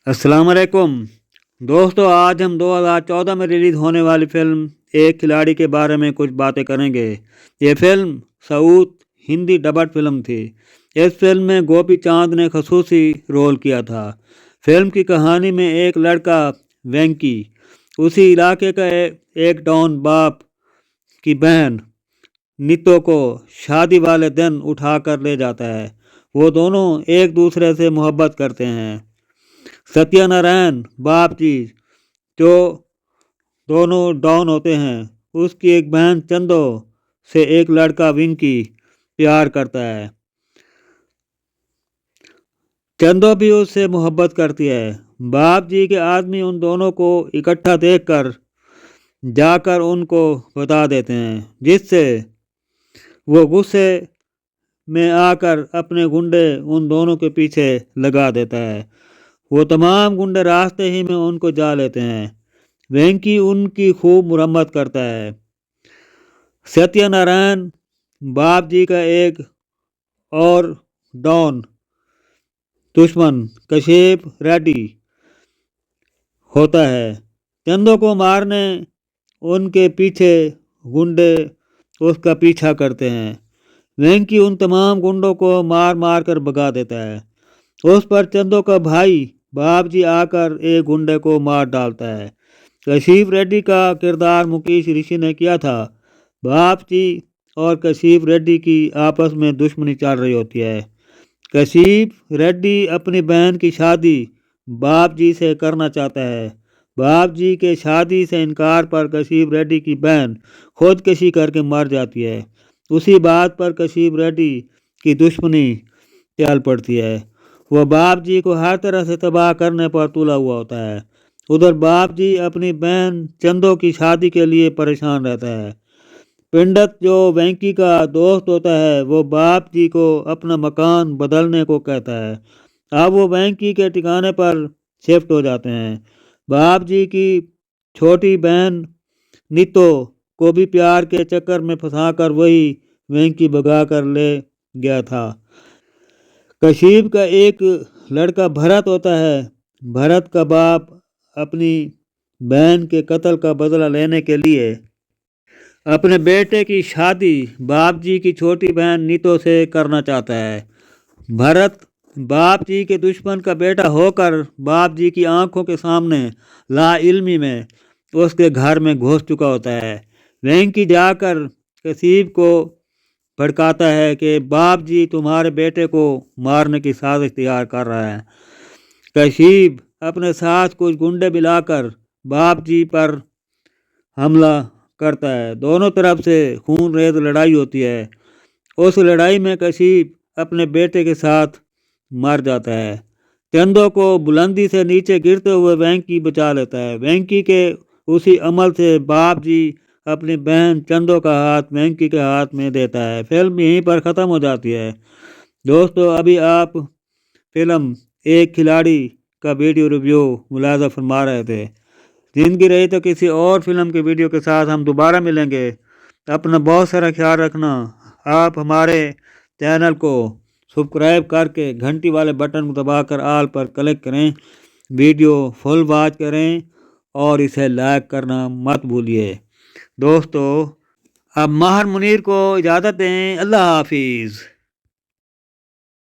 السلام علیکم دوستو، آج ہم 2014 میں ریلیز ہونے والی فلم ایک کھلاڑی کے بارے میں کچھ باتیں کریں گے۔ یہ film south Hindi dubbed film تھی۔ اس فلم میں گوپی چاند نے خصوصی رول کیا تھا۔ فلم کی کہانی میں ایک لڑکا وینکی اسی علاقے کا ایک ڈان باپ کی بہن نیتو کو شادی والے دن اٹھا کر لے جاتا ہے۔ وہ دونوں ایک دوسرے سے محبت کرتے ہیں۔ ستیہ نارائن باپ جی، جو دونوں ڈان ہوتے ہیں، اس کی ایک بہن چندو سے ایک لڑکا وینکی پیار کرتا ہے۔ چندو بھی اس سے محبت کرتی ہے۔ باپ جی کے آدمی ان دونوں کو اکٹھا دیکھ کر جا کر ان کو بتا دیتے ہیں، جس سے وہ غصے میں آ کر اپنے گنڈے ان دونوں کے پیچھے لگا دیتا ہے۔ وہ تمام گنڈے راستے ہی میں ان کو جا لیتے ہیں۔ وینکی ان کی خوب مرمت کرتا ہے۔ ستیہ نارائن باپ جی کا ایک اور ڈان دشمن کشیپ ریڈی ہوتا ہے۔ چندو کو مارنے ان کے پیچھے گنڈے اس کا پیچھا کرتے ہیں۔ وینکی ان تمام گنڈوں کو مار مار کر بھگا دیتا ہے۔ اس پر چندو کا بھائی باپ جی آ کر ایک گنڈے کو مار ڈالتا ہے۔ کشیپ ریڈی کا کردار مکیش رشی نے کیا تھا۔ باپ جی اور کشیپ ریڈی کی آپس میں دشمنی چل رہی ہوتی ہے۔ کشیپ ریڈی اپنی بہن کی شادی باپ جی سے کرنا چاہتا ہے۔ باپ جی کے شادی سے انکار پر کشیپ ریڈی کی بہن خودکشی کر کے مر جاتی ہے۔ اسی بات پر کشیپ ریڈی کی دشمنی چل پڑتی ہے۔ وہ باپ جی کو ہر طرح سے تباہ کرنے پر تلا ہوا ہوتا ہے۔ ادھر باپ جی اپنی بہن چندو کی شادی کے لیے پریشان رہتا ہے۔ پنڈت جو وینکی کا دوست ہوتا ہے، وہ باپ جی کو اپنا مکان بدلنے کو کہتا ہے۔ اب وہ وینکی کے ٹھکانے پر شفٹ ہو جاتے ہیں۔ باپ جی کی چھوٹی بہن نیتو کو بھی پیار کے چکر میں پھنسا کر وہی وینکی بھگا کر لے گیا تھا۔ کشیپ کا ایک لڑکا بھرت ہوتا ہے۔ بھرت کا باپ اپنی بہن کے قتل کا بدلہ لینے کے لیے اپنے بیٹے کی شادی باپ جی کی چھوٹی بہن نیتو سے کرنا چاہتا ہے۔ بھرت باپ جی کے دشمن کا بیٹا ہو کر باپ جی کی آنکھوں کے سامنے لا علمی میں اس کے گھر میں گھس چکا ہوتا ہے۔ وینکی جا کر کشیپ کو بھڑکاتا ہے کہ باپ جی تمہارے بیٹے کو مارنے کی سازش تیار کر رہا ہے۔ کشیپ اپنے ساتھ کچھ گنڈے ملا کر باپ جی پر حملہ کرتا ہے۔ دونوں طرف سے خون ریز لڑائی ہوتی ہے۔ اس لڑائی میں کشیپ اپنے بیٹے کے ساتھ مر جاتا ہے۔ چندو کو بلندی سے نیچے گرتے ہوئے وینکی بچا لیتا ہے۔ وینکی کے اسی عمل سے باپ جی اپنی بہن چندو کا ہاتھ وینکی کے ہاتھ میں دیتا ہے۔ فلم یہیں پر ختم ہو جاتی ہے۔ دوستو، ابھی آپ فلم ایک کھلاڑی کا ویڈیو ریویو ملاحظہ فرما رہے تھے۔ زندگی رہی تو کسی اور فلم کے ویڈیو کے ساتھ ہم دوبارہ ملیں گے۔ اپنا بہت سارا خیال رکھنا۔ آپ ہمارے چینل کو سبسکرائب کر کے گھنٹی والے بٹن کو دبا کر آل پر کلک کریں، ویڈیو فل واچ کریں اور اسے لائک کرنا مت بھولیے۔ دوستو، اب ماہر منیر کو اجازت دیں۔ اللہ حافظ۔